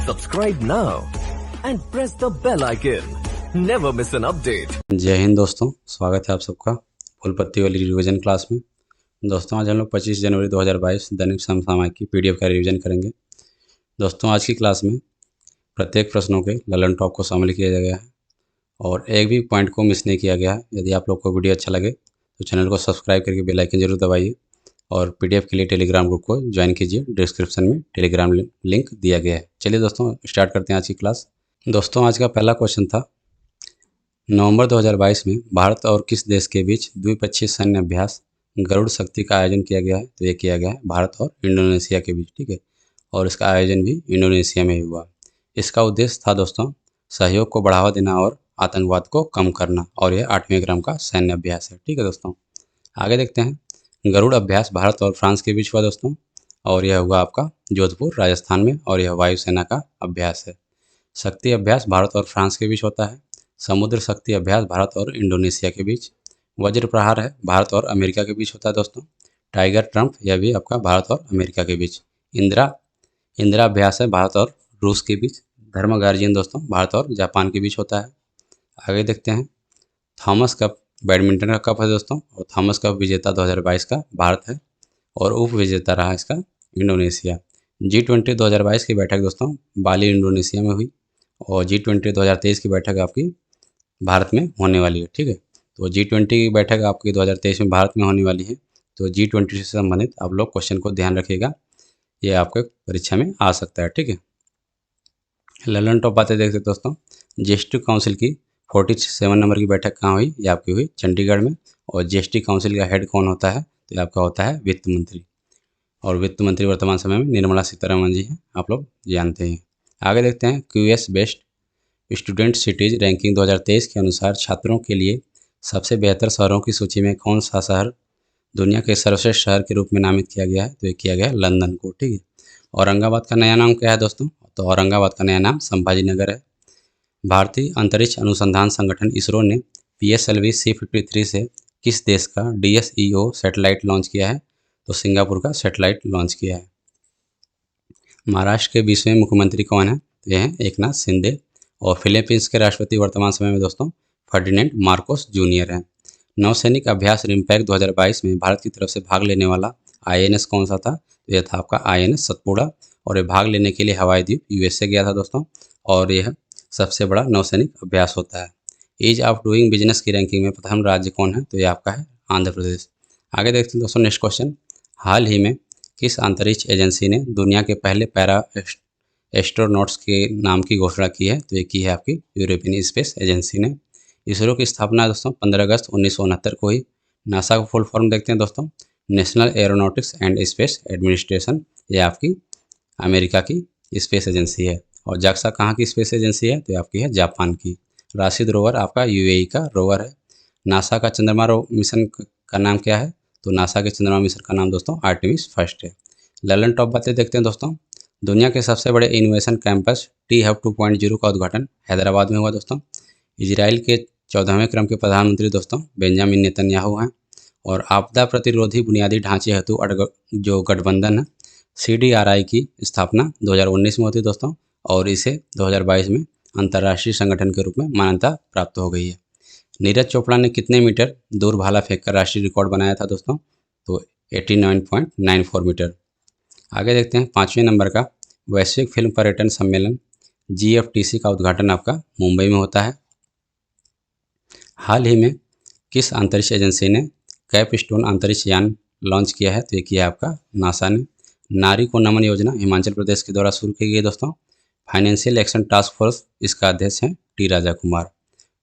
Subscribe now and press the bell icon. Never miss an update. जय हिंद दोस्तों, स्वागत है आप सबका फूलपत्ती वाली रिवीजन क्लास में। दोस्तों आज हम लोग 25 जनवरी 2022 दैनिक समसामयिक की पीडीएफ का रिवीजन करेंगे। दोस्तों आज की क्लास में प्रत्येक प्रश्नों के ललन टॉप को शामिल किया गया है और एक भी पॉइंट को मिस नहीं किया गया है। यदि आप लोग को वीडियो अच्छा लगे तो चैनल को सब्सक्राइब करके बेल आइकन जरूर दबाइए और पीडीएफ के लिए टेलीग्राम ग्रुप को ज्वाइन कीजिए। डिस्क्रिप्शन में टेलीग्राम लिंक दिया गया है। चलिए दोस्तों स्टार्ट करते हैं आज की क्लास। दोस्तों आज का पहला क्वेश्चन था, नवंबर 2022 में भारत और किस देश के बीच द्विपक्षीय सैन्य अभ्यास गरुड़ शक्ति का आयोजन किया गया है? तो ये किया गया है भारत और इंडोनेशिया के बीच, ठीक है। और इसका आयोजन भी इंडोनेशिया में ही हुआ। इसका उद्देश्य था दोस्तों सहयोग को बढ़ावा देना और आतंकवाद को कम करना, और यह 8वें क्रम का सैन्य अभ्यास है, ठीक है दोस्तों। आगे देखते हैं, गरुड़ अभ्यास भारत और फ्रांस के बीच हुआ दोस्तों, और यह हुआ आपका जोधपुर राजस्थान में, और यह वायुसेना का अभ्यास है। शक्ति अभ्यास भारत और फ्रांस के बीच होता है। समुद्र शक्ति अभ्यास भारत और इंडोनेशिया के बीच। वज्र प्रहार है भारत और अमेरिका के बीच होता है दोस्तों। टाइगर ट्रम्प, यह भी आपका भारत और अमेरिका के बीच। इंदिरा अभ्यास है भारत और रूस के बीच। धर्म गार्जियन दोस्तों भारत और जापान के बीच होता है। आगे देखते हैं, थॉमस कप बैडमिंटन का कप है दोस्तों, और थॉमस कप विजेता 2022 का भारत है और उप विजेता रहा इसका इंडोनेशिया। G20 2022 की बैठक दोस्तों बाली इंडोनेशिया में हुई, और G20 2023 की बैठक आपकी भारत में होने वाली है, ठीक है। तो G20 की बैठक आपकी 2023 में भारत में होने वाली है। तो G20 से संबंधित आप लोग क्वेश्चन को ध्यान रखिएगा, ये आपके परीक्षा में आ सकता है, ठीक है। ललन टॉप बातें देखते दोस्तों, जीएसटी काउंसिल की 47 नंबर की बैठक कहाँ हुई? ये आपकी हुई चंडीगढ़ में। और जीएसटी काउंसिल का हेड कौन होता है? तो ये आपका होता है वित्त मंत्री, और वित्त मंत्री वर्तमान समय में निर्मला सीतारमण जी हैं, आप लोग जानते हैं। आगे देखते हैं, QS best student cities ranking 2023 के अनुसार छात्रों के लिए सबसे बेहतर शहरों की सूची में कौन सा शहर दुनिया के सर्वश्रेष्ठ शहर के रूप में नामित किया गया है? तो ये किया गया है लंदन को, ठीक है। औरंगाबाद का नया नाम क्या है दोस्तों? तो औरंगाबाद का नया नाम संभाजी नगर है। भारतीय अंतरिक्ष अनुसंधान संगठन इसरो ने PSLV C-53 से किस देश का DSEO सैटेलाइट लॉन्च किया है? तो सिंगापुर का सैटेलाइट लॉन्च किया है। महाराष्ट्र के 20वें मुख्यमंत्री कौन है? तो ये हैं एकनाथ शिंदे। और फिलीपींस के राष्ट्रपति वर्तमान समय में दोस्तों फर्डिनेंड मार्कोस जूनियर हैं। नौसैनिक अभ्यास रिम्पैक 2022 में भारत की तरफ से भाग लेने वाला INS कौन सा था? तो यह था आपका INS सतपुड़ा, और ये भाग लेने के लिए हवाई द्वीप USA गया था दोस्तों, और यह सबसे बड़ा नौसैनिक अभ्यास होता है। ईज ऑफ डूइंग बिजनेस की रैंकिंग में प्रथम राज्य कौन है? तो ये आपका है आंध्र प्रदेश। आगे देखते हैं दोस्तों नेक्स्ट क्वेश्चन, हाल ही में किस अंतरिक्ष एजेंसी ने दुनिया के पहले पैरा एस्ट्रोनॉट्स के नाम की घोषणा की है? तो ये की है आपकी यूरोपियन स्पेस एजेंसी ने। इसरो की स्थापना दोस्तों 15 अगस्त 1969 को हुई। नासा का फुल फॉर्म देखते हैं दोस्तों, national aeronautics and space administration, ये आपकी अमेरिका की स्पेस एजेंसी है। और जाक्सा कहाँ की स्पेस एजेंसी है? तो ये आपकी है जापान की। राशिद रोवर आपका UAE का रोवर है। नासा का चंद्रमा मिशन का नाम क्या है? तो नासा के चंद्रमा मिशन का नाम दोस्तों आर्टेमिस फर्स्ट है। ललन टॉप बातें देखते हैं दोस्तों, दुनिया के सबसे बड़े इनोवेशन कैंपस T-Hub 2.0 का उद्घाटन हैदराबाद में हुआ दोस्तों। इजराइल के 14वें क्रम के प्रधानमंत्री दोस्तों बेंजामिन नेतन्याहू हैं। और आपदा प्रतिरोधी बुनियादी ढांचे हेतु जो गठबंधन है CDRI की स्थापना 2019 में होती है दोस्तों, और इसे 2022 में अंतर्राष्ट्रीय संगठन के रूप में मान्यता प्राप्त हो गई है। नीरज चोपड़ा ने कितने मीटर दूर भाला फेंककर राष्ट्रीय रिकॉर्ड बनाया था दोस्तों? तो 89.94 मीटर। आगे देखते हैं 5वें नंबर का, वैश्विक फिल्म पर्यटन सम्मेलन GFTC का उद्घाटन आपका मुंबई में होता है। हाल ही में किस अंतरिक्ष एजेंसी ने कैपस्टोन अंतरिक्ष यान लॉन्च किया है? तो ये किया आपका नासा ने। नारी को नमन योजना हिमाचल प्रदेश के द्वारा शुरू की गई दोस्तों। फाइनेंशियल एक्शन टास्क फोर्स, इसका अध्यक्ष हैं T राजा कुमार।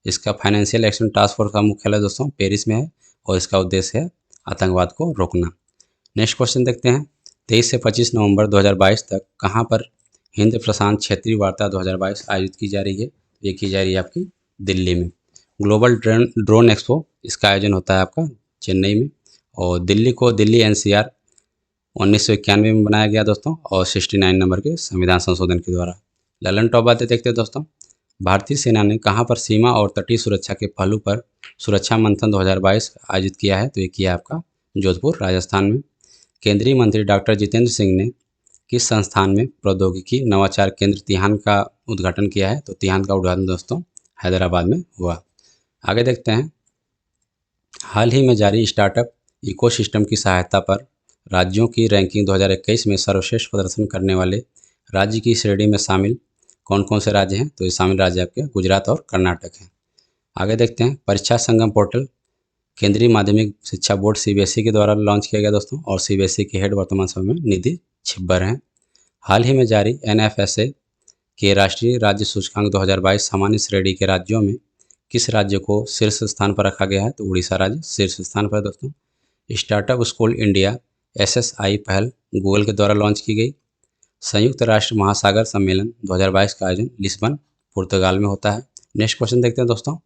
इसका फाइनेंशियल एक्शन टास्क फोर्स का मुख्यालय दोस्तों पेरिस में है, और इसका उद्देश्य है आतंकवाद को रोकना। नेक्स्ट क्वेश्चन देखते हैं, 23 से 25 नवंबर 2022 तक कहाँ पर हिंद प्रशांत क्षेत्रीय वार्ता 2022 आयोजित की जा रही है? ये की जा रही है आपकी दिल्ली में। ग्लोबल ड्रोन एक्सपो, इसका आयोजन होता है आपका चेन्नई में। और दिल्ली को दिल्ली NCR 1991 में बनाया गया दोस्तों, और 69 नंबर के संविधान संशोधन के द्वारा। ललन टॉप बातें देखते हैं दोस्तों, भारतीय सेना ने कहाँ पर सीमा और तटीय सुरक्षा के पहलू पर सुरक्षा मंथन 2022 आयोजित किया है? तो ये किया आपका जोधपुर राजस्थान में। केंद्रीय मंत्री डॉक्टर जितेंद्र सिंह ने किस संस्थान में प्रौद्योगिकी नवाचार केंद्र तिहान का उद्घाटन किया है? तो तिहान का उद्घाटन दोस्तों हैदराबाद में हुआ। आगे देखते हैं, हाल ही में जारी स्टार्टअप इकोसिस्टम की सहायता पर राज्यों की रैंकिंग 2021 में सर्वश्रेष्ठ प्रदर्शन करने वाले राज्य की श्रेणी में शामिल कौन कौन से राज्य हैं? तो ये शामिल राज्य आपके गुजरात और कर्नाटक हैं। आगे देखते हैं, परीक्षा संगम पोर्टल केंद्रीय माध्यमिक शिक्षा बोर्ड सीबीएसई के द्वारा लॉन्च किया गया दोस्तों, और सीबीएसई के हेड वर्तमान समय में निधि छिब्बर हैं। हाल ही में जारी एनएफएसए के राष्ट्रीय राज्य सूचकांक 2022 सामान्य श्रेणी के राज्यों में किस राज्य को शीर्ष स्थान पर रखा गया है? तो उड़ीसा राज्य शीर्ष स्थान पर दोस्तों। स्टार्टअप स्कूल इंडिया एसएसआई पहल गूगल के द्वारा लॉन्च की गई। संयुक्त राष्ट्र महासागर सम्मेलन 2022 का आयोजन लिस्बन पुर्तगाल में होता है। नेक्स्ट क्वेश्चन देखते हैं दोस्तों,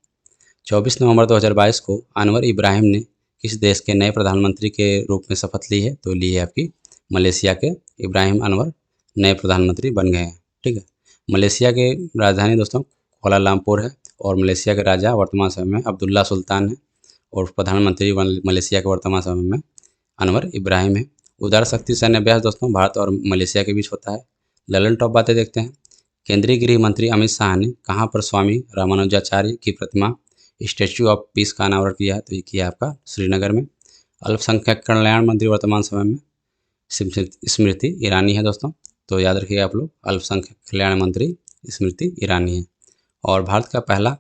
24 नवंबर 2022 को अनवर इब्राहिम ने किस देश के नए प्रधानमंत्री के रूप में शपथ ली है? तो ली है आपकी मलेशिया के इब्राहिम अनवर नए प्रधानमंत्री बन गए हैं। ठीक है, मलेशिया के राजधानी दोस्तों कोलालमपुर है, और मलेशिया के राजा वर्तमान समय में अब्दुल्ला सुल्तान है, और प्रधानमंत्री मलेशिया के वर्तमान समय में अनवर इब्राहिम है। उदार शक्ति सैन्य अभ्यास दोस्तों भारत और मलेशिया के बीच होता है। ललन टॉप बातें देखते हैं, केंद्रीय गृह मंत्री अमित शाह ने कहाँ पर स्वामी रामानुजाचार्य की प्रतिमा स्टैच्यू ऑफ पीस का अनावरण किया है? तो ये किया आपका श्रीनगर में। अल्पसंख्यक कल्याण मंत्री वर्तमान समय में स्मृति ईरानी है दोस्तों, तो याद रखिएगा आप लोग, अल्पसंख्यक कल्याण मंत्री स्मृति ईरानी है। और भारत का पहला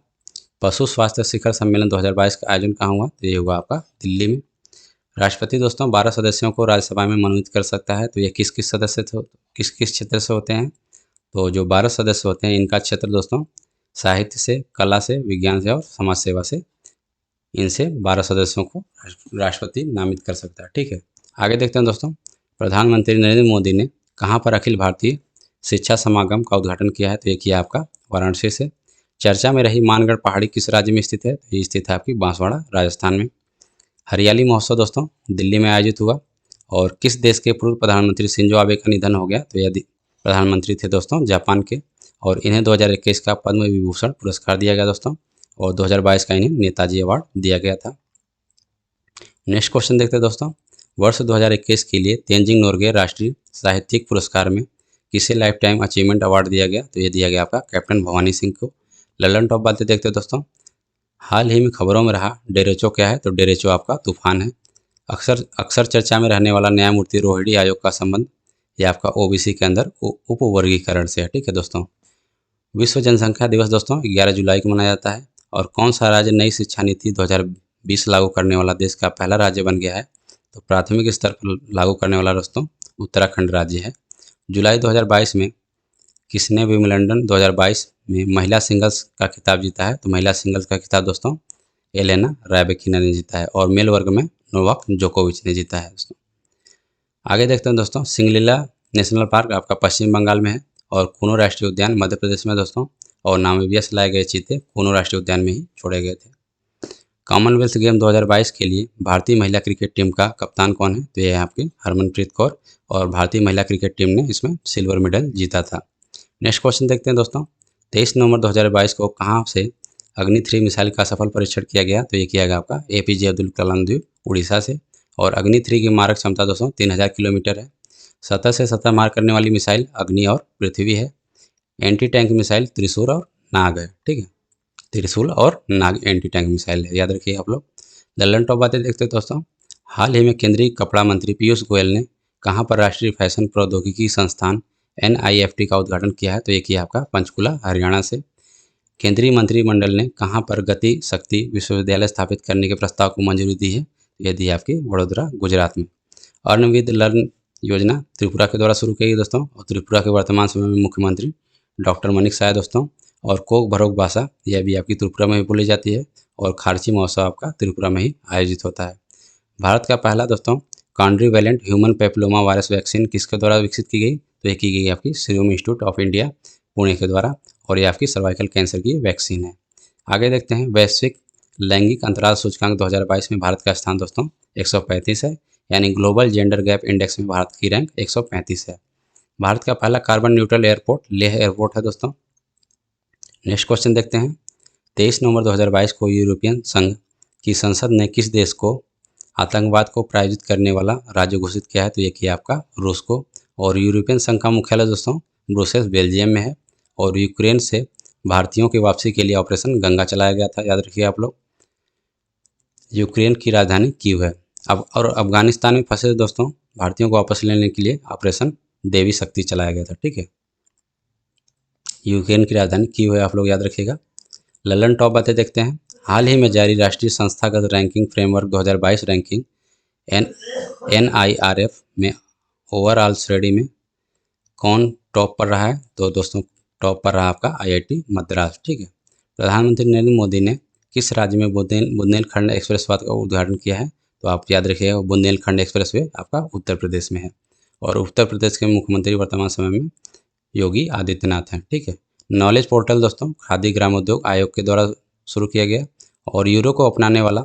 पशु स्वास्थ्य शिखर सम्मेलन 2022 का आयोजन कहाँ हुआ? तो ये हुआ आपका दिल्ली में। राष्ट्रपति दोस्तों 12 सदस्यों को राज्यसभा में मनोनीत कर सकता है, तो ये किस किस सदस्य किस किस क्षेत्र से होते हैं? तो जो 12 सदस्य होते हैं इनका क्षेत्र दोस्तों साहित्य से, कला से, विज्ञान से और समाज सेवा से, इनसे 12 सदस्यों को राष्ट्रपति नामित कर सकता है। ठीक है, आगे देखते हैं दोस्तों, प्रधानमंत्री नरेंद्र मोदी ने कहाँ पर अखिल भारतीय शिक्षा समागम का उद्घाटन किया है? तो ये किया आपका वाराणसी से। चर्चा में रही मानगढ़ पहाड़ी किस राज्य में स्थित है? तो ये स्थित है आपकी बांसवाड़ा राजस्थान में। हरियाली महोत्सव दोस्तों दिल्ली में आयोजित हुआ, और किस देश के पूर्व प्रधानमंत्री शिंजो आबे का निधन हो गया? तो यदि प्रधानमंत्री थे दोस्तों जापान के, और इन्हें 2021 का पद्म विभूषण पुरस्कार दिया गया दोस्तों, और 2022 का इन्हें नेताजी अवार्ड दिया गया था। नेक्स्ट क्वेश्चन देखते हैं दोस्तों, वर्ष 2021 के लिए तेंजिंग नोरगे राष्ट्रीय साहित्यिक पुरस्कार में किसे लाइफ टाइम अचीवमेंट अवार्ड दिया गया? तो ये दिया गया आपका कैप्टन भवानी सिंह को। ललन टॉप बातें देखते हैं दोस्तों, हाल ही में खबरों में रहा डेरेचो क्या है? तो डेरेचो आपका तूफान है। अक्सर चर्चा में रहने वाला न्यायमूर्ति रोहिणी आयोग का संबंध ये आपका ओबीसी के अंदर उपवर्गीकरण से है। ठीक है दोस्तों, विश्व जनसंख्या दिवस दोस्तों 11 जुलाई को मनाया जाता है, और कौन सा राज्य नई शिक्षा नीति 2020 लागू करने वाला देश का पहला राज्य बन गया है? तो प्राथमिक स्तर पर लागू करने वाला दोस्तों उत्तराखंड राज्य है। जुलाई 2022 में किसने विंबलडन 2022 में महिला सिंगल्स का खिताब जीता है? तो महिला सिंगल्स का खिताब दोस्तों एलेना रायबेकिना ने जीता है, और मेल वर्ग में नोवाक जोकोविच ने जीता है दोस्तों। आगे देखते हैं दोस्तों, सिंगलीला नेशनल पार्क आपका पश्चिम बंगाल में है, और कूनो राष्ट्रीय उद्यान मध्य प्रदेश में दोस्तों, और नामीबिया से लाए गए चीते कूनो राष्ट्रीय उद्यान में ही छोड़े गए थे। कॉमनवेल्थ गेम 2022 के लिए भारतीय महिला क्रिकेट टीम का कप्तान कौन है? तो ये है आपकी हरमनप्रीत कौर, और भारतीय महिला क्रिकेट टीम ने इसमें सिल्वर मेडल जीता था। नेक्स्ट क्वेश्चन देखते हैं दोस्तों, 23 नवंबर 2022 को कहाँ से अग्नि 3 मिसाइल का सफल परीक्षण किया गया? तो ये किया गया आपका एपीजे अब्दुल कलाम द्वीप उड़ीसा से, और अग्नि 3 की मारक क्षमता दोस्तों 3000 किलोमीटर है। सतह से सतह मार करने वाली मिसाइल अग्नि और पृथ्वी है। एंटी टैंक मिसाइल त्रिशूल और नाग है। ठीक है, त्रिशूल और नाग एंटी टैंक मिसाइल है, याद रखिए आप लोग। ललन टॉप बातें देखते हैं दोस्तों, हाल ही में केंद्रीय कपड़ा मंत्री पीयूष गोयल ने कहाँ पर राष्ट्रीय फैशन प्रौद्योगिकी संस्थान NIFT का उद्घाटन किया है? तो ये किया आपका पंचकुला हरियाणा से। केंद्रीय मंत्रिमंडल ने कहाँ पर गति शक्ति विश्वविद्यालय स्थापित करने के प्रस्ताव को मंजूरी दी है? ये दी आपकी वडोदरा गुजरात में। अर्न विद लर्न योजना त्रिपुरा के द्वारा शुरू की गई दोस्तों, और त्रिपुरा के वर्तमान समय में मुख्यमंत्री डॉक्टर मनिक साय दोस्तों। और कोक भरोग भाषा यह भी आपकी त्रिपुरा में भी बोली जाती है, और खारची महोत्सव आपका त्रिपुरा में ही आयोजित होता है। भारत का पहला दोस्तों कॉन्ट्रीवैलेंट ह्यूमन पेपिलोमा वायरस वैक्सीन किसके द्वारा विकसित की गई? तो ये की गई आपकी serum institute of India Pune के द्वारा, और ये आपकी सर्वाइकल कैंसर की वैक्सीन है। आगे देखते हैं, वैश्विक लैंगिक अंतराल सूचकांक 2022 में भारत का स्थान दोस्तों 135 है, यानी ग्लोबल जेंडर गैप इंडेक्स में भारत की रैंक 135 है। भारत का पहला carbon neutral airport Leh airport है दोस्तों। नेक्स्ट क्वेश्चन देखते हैं, 23 नवंबर 2022 को यूरोपियन संघ की संसद ने किस देश को आतंकवाद को प्रायोजित करने वाला राज्य घोषित किया है? तो ये किया आपका रूस को। और यूरोपियन संघ का मुख्यालय दोस्तों ब्रुसेल्स बेल्जियम में है। और यूक्रेन से भारतीयों की वापसी के लिए ऑपरेशन गंगा चलाया गया था, याद रखिए आप लोग। यूक्रेन की राजधानी कीव है। अब और अफगानिस्तान में फंसे दोस्तों भारतीयों को वापस लेने के लिए ऑपरेशन देवी शक्ति चलाया गया था, ठीक है। यूक्रेन की राजधानी कीव है, आप लोग याद रखिएगा। ललन टॉप बातें देखते हैं। हाल ही में जारी राष्ट्रीय संस्थागत रैंकिंग फ्रेमवर्क 2022 रैंकिंग NIRF में ओवरऑल श्रेणी में कौन टॉप पर रहा है? तो दोस्तों टॉप पर रहा आपका IIT मद्रास, ठीक है। प्रधानमंत्री नरेंद्र मोदी ने किस राज्य में बुंदेलखंड एक्सप्रेसवे का उद्घाटन किया है? तो आप याद रखिएगा बुंदेलखंड एक्सप्रेसवे आपका उत्तर प्रदेश में है। और उत्तर प्रदेश के मुख्यमंत्री वर्तमान समय में योगी आदित्यनाथ हैं, ठीक है। नॉलेज पोर्टल दोस्तों खादी ग्रामोद्योग आयोग के द्वारा शुरू किया गया। और यूरो को अपनाने वाला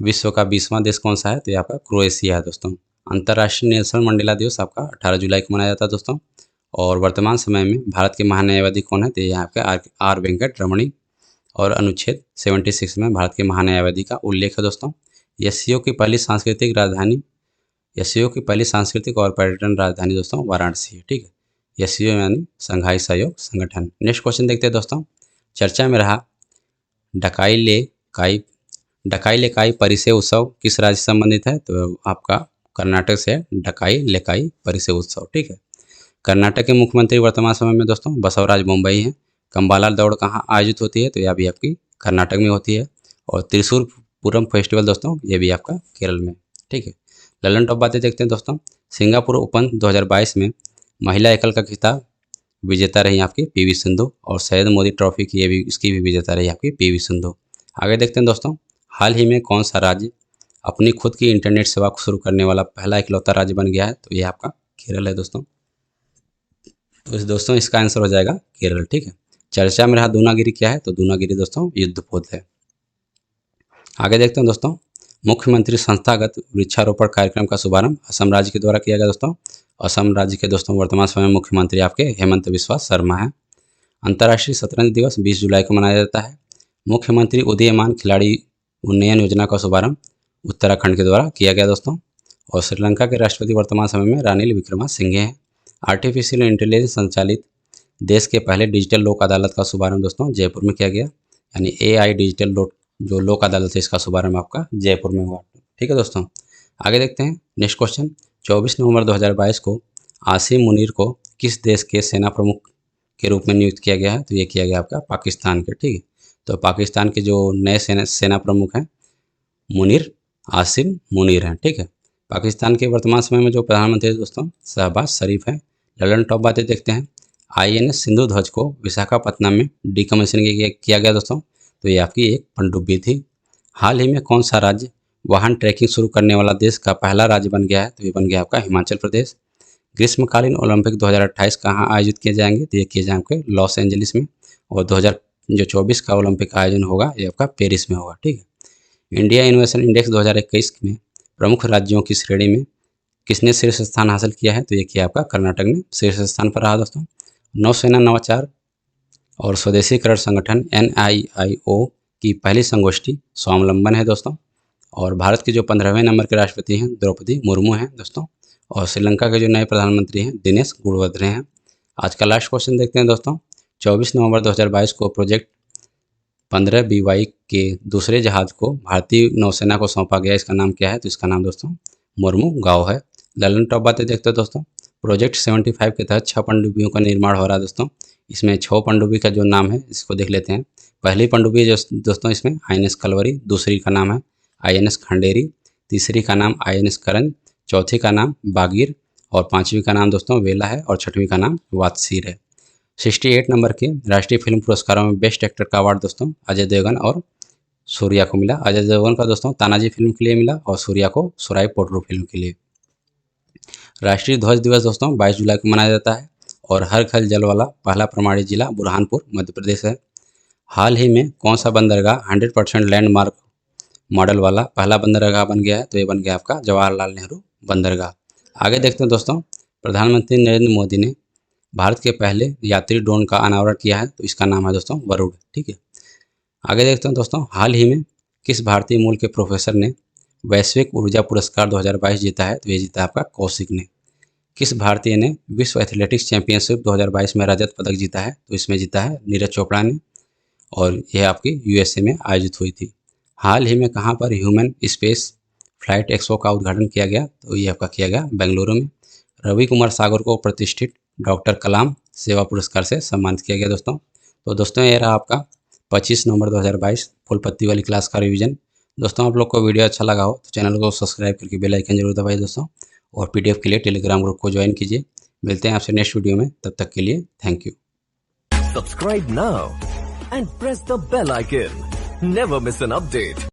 विश्व का 20वां देश कौन सा है? तो ये आपका क्रोएशिया है दोस्तों। अंतर्राष्ट्रीय नेल्सन मंडेला दिवस आपका 18 जुलाई को मनाया जाता है दोस्तों। और वर्तमान समय में भारत के महान्यायवादी कौन है? तो यहाँ आपका आर वेंकट रमणी। और अनुच्छेद 76 में भारत के महान्यायवादी का उल्लेख है दोस्तों। एससीओ की पहली सांस्कृतिक और पर्यटन राजधानी दोस्तों वाराणसी है, ठीक है। एससीओ यानी संघाई सहयोग संगठन। नेक्स्ट क्वेश्चन देखते हैं दोस्तों। चर्चा में रहा ढकाई लेकाई परिसे उत्सव किस राज्य से संबंधित है? तो आपका कर्नाटक से ढकाई लेकाई परिसे उत्सव, ठीक है। कर्नाटक के मुख्यमंत्री वर्तमान समय में दोस्तों बसवराज बोम्मई हैं। कंबाला दौड़ कहाँ आयोजित होती है? तो यह भी आपकी कर्नाटक में होती है। और त्रिशूर पूरम फेस्टिवल दोस्तों ये भी आपका केरल में, ठीक है। ललन टॉप बातें देखते हैं दोस्तों। सिंगापुर ओपन 2022 में महिला एकल का खिताब विजेता रही आपकी PV सिंधु। और सैयद मोदी ट्रॉफी की इसकी भी विजेता रही आपकी PV सिंधु। आगे देखते हैं दोस्तों। हाल ही में कौन सा राज्य अपनी खुद की इंटरनेट सेवा को शुरू करने वाला पहला इकलौता राज्य बन गया है? तो ये आपका केरल है दोस्तों। तो दोस्तों इसका आंसर हो जाएगा केरल, ठीक है। चर्चा में रहा दूनागिरी क्या है? तो दूनागिरी दोस्तों युद्धपोत है। आगे देखते हैं दोस्तों। मुख्यमंत्री संस्थागत वृक्षारोपण कार्यक्रम का शुभारंभ असम राज्य के द्वारा किया गया दोस्तों। असम राज्य के दोस्तों वर्तमान समय में मुख्यमंत्री आपके हेमंत बिस्वा शर्मा हैं। अंतर्राष्ट्रीय शतरंज दिवस 20 जुलाई को मनाया जाता है। मुख्यमंत्री उदीयमान खिलाड़ी उन्नयन योजना का शुभारंभ उत्तराखंड के द्वारा किया गया दोस्तों। और श्रीलंका के राष्ट्रपति वर्तमान समय में रानिल विक्रमासिंघे हैं। आर्टिफिशियल इंटेलिजेंस संचालित देश के पहले डिजिटल लोक अदालत का शुभारंभ दोस्तों जयपुर में किया गया। यानी AI डिजिटल जो लोक अदालत है इसका शुभारंभ आपका जयपुर में हुआ, ठीक है दोस्तों। आगे देखते हैं नेक्स्ट क्वेश्चन। 24 नवंबर 2022 को आसिम मुनीर को किस देश के सेना प्रमुख के रूप में नियुक्त किया गया है? तो ये किया गया आपका पाकिस्तान के, ठीक है। तो पाकिस्तान के जो नए सेना प्रमुख हैं आसिम मुनीर हैं, ठीक है। पाकिस्तान के वर्तमान समय में जो प्रधानमंत्री दोस्तों शहबाज शरीफ हैं। ललन टॉप बातें देखते हैं। INS सिंधु ध्वज को विशाखापत्तनम में डिकमीशनिंग किया गया दोस्तों। तो ये आपकी एक पनडुब्बी थी। हाल ही में कौन सा राज्य वाहन ट्रैकिंग शुरू करने वाला देश का पहला राज्य बन गया है? तो ये बन गया आपका हिमाचल प्रदेश। ग्रीष्मकालीन ओलंपिक 2028 कहाँ आयोजित किए जाएंगे? तो ये किए जाएंगे लॉस एंजलिस में। और 2024 का ओलंपिक आयोजन होगा ये आपका पेरिस में होगा, ठीक है। इंडिया इनोवेशन इंडेक्स 2021 में प्रमुख राज्यों की श्रेणी में किसने शीर्ष स्थान हासिल किया है? तो ये किया आपका कर्नाटक ने शीर्ष स्थान पर रहा दोस्तों। नौसेना नवाचार और स्वदेशीकरण संगठन NIIO की पहली संगोष्ठी स्वावलंबन है दोस्तों। और भारत के जो 15वें नंबर के राष्ट्रपति हैं द्रौपदी मुर्मू हैं दोस्तों। और श्रीलंका के जो नए प्रधानमंत्री हैं दिनेश गुणवत्रे हैं। आज का लास्ट क्वेश्चन देखते हैं दोस्तों। 24 नवंबर 2022 को प्रोजेक्ट 15 BY के दूसरे जहाज को भारतीय नौसेना को सौंपा गया। इसका नाम क्या है? तो इसका नाम दोस्तों मुर्मू गाँव है। ललन टॉप बातें देखते हैं दोस्तों। प्रोजेक्ट 75 के तहत 6 पनडुब्बियों का निर्माण हो रहा है दोस्तों। इसमें 6 पनडुब्बी का जो नाम है इसको देख लेते हैं। पहली पनडुब्बी जो दोस्तों इसमें INS कलवरी, दूसरी का नाम है INS खंडेरी, तीसरी का नाम INS करंज, चौथी का नाम बागीर और पांचवी का नाम दोस्तों वेला है और छठवीं का नाम वात्सीर है। 68 नंबर के राष्ट्रीय फिल्म पुरस्कारों में बेस्ट एक्टर का अवार्ड दोस्तों अजय देवगन और सूर्या को मिला। अजय देवगन का दोस्तों तानाजी फिल्म के लिए मिला और सूर्या को सुराई पोटरू फिल्म के लिए। राष्ट्रीय ध्वज दिवस दोस्तों 22 जुलाई को मनाया जाता है। और हर घर जल वाला पहला प्रमाणित जिला बुरहानपुर मध्य प्रदेश है। हाल ही में कौन सा बंदरगाह 100% लैंडमार्क मॉडल वाला पहला बंदरगाह बन गया है? तो ये बन गया आपका जवाहरलाल नेहरू बंदरगाह। आगे देखते हैं दोस्तों। प्रधानमंत्री नरेंद्र मोदी ने भारत के पहले यात्री ड्रोन का अनावरण किया है। तो इसका नाम है दोस्तों वरुण, ठीक है। आगे देखते हैं दोस्तों। हाल ही में किस भारतीय मूल के प्रोफेसर ने वैश्विक ऊर्जा पुरस्कार 2022 जीता है? तो ये जीता आपका कौशिक ने। किस भारतीय ने विश्व एथलेटिक्स चैंपियनशिप 2022 में रजत पदक जीता है? तो इसमें जीता है नीरज चोपड़ा ने, और यह आपकी यूएसए में आयोजित हुई थी। हाल ही में कहाँ पर ह्यूमन स्पेस फ्लाइट एक्सपो का उद्घाटन किया गया? तो ये आपका किया गया बेंगलुरु में। रवि कुमार सागर को प्रतिष्ठित डॉक्टर कलाम सेवा पुरस्कार से सम्मानित किया गया दोस्तों। तो दोस्तों ये रहा आपका 25 नवंबर 2022 फुल पत्ती वाली क्लास का रिवीजन। दोस्तों आप लोग को वीडियो अच्छा लगा हो तो चैनल को सब्सक्राइब करके बेल आइकन जरूर दबाइए दोस्तों, और पीडीएफ के लिए टेलीग्राम ग्रुप को ज्वाइन कीजिए। मिलते हैं आपसे नेक्स्ट वीडियो में, तब तक के लिए thank you. Subscribe now and press the bell icon. Never miss an update.